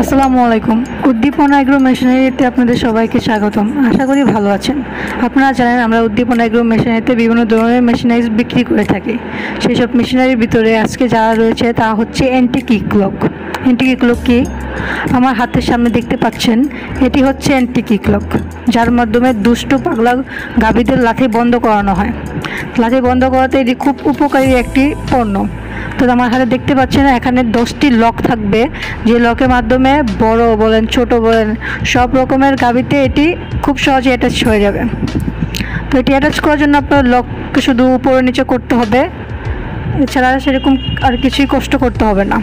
আসসালামু আলাইকুম। উদ্দীপন এগ্রো মেশিনারিতে আপনাদের সবাইকে স্বাগতম। আশা করি ভালো আছেন। আপনারা জানেন আমরা উদ্দীপন এগ্রো মেশিনারিতে বিভিন্ন ধরনের মেশিনারিজ বিক্রি করে থাকি। সেই সব মেশিনারির ভিতরে আজকে যারা রয়েছে তা হচ্ছে অ্যান্টিক ইক্লক। অ্যান্টিক ইক্লক কি? আমার হাতের সামনে দেখতে পাচ্ছেন, এটি হচ্ছে অ্যান্টিক ইক্লক, যার মাধ্যমে দুষ্ট পাগলা গাভীদের লাথি বন্ধ করানো হয়। লাথি বন্ধ করাতে এটি খুব উপকারী একটি পণ্য। তো আমার হাতে দেখতে পাচ্ছেন এখানে 10টি লক থাকবে, যে লকের মাধ্যমে বড় বলেন ছোট বলেন সব রকমের গাভীতে এটি খুব সহজে অ্যাটাচ হয়ে যাবে। তো এটি অ্যাটাচ করার জন্য আপনার লককে শুধু উপরে নিচে করতে হবে, এছাড়া সেরকম আর কিছুই কষ্ট করতে হবে না।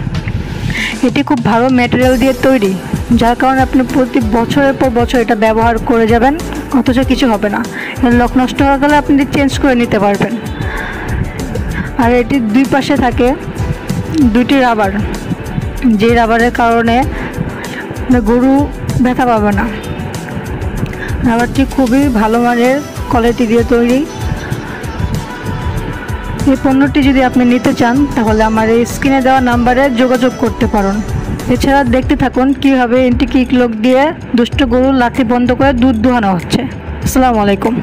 এটি খুব ভালো ম্যাটেরিয়াল দিয়ে তৈরি, যার কারণে আপনি প্রতি বছরের পর বছর এটা ব্যবহার করে যাবেন, অথচ কিছু হবে না। লক নষ্ট হয়ে গেলে আপনি চেঞ্জ করে নিতে পারবেন। আর এটির দুই পাশে থাকে দুটি রাবার, যে রাবারের কারণে গরু ব্যথা পাবে না। রাবারটি খুবই ভালো মানের কোয়ালিটি দিয়ে তৈরি। এই পণ্যটি যদি আপনি নিতে চান তাহলে আমার এই স্ক্রিনে দেওয়া নাম্বারে যোগাযোগ করতে পারেন। এছাড়া দেখতে থাকুন কীভাবে অ্যান্টিক ইক্লক দিয়ে দুষ্ট গরুর লাথি বন্ধ করে দুধ দোহানো হচ্ছে। আসসালামু আলাইকুম।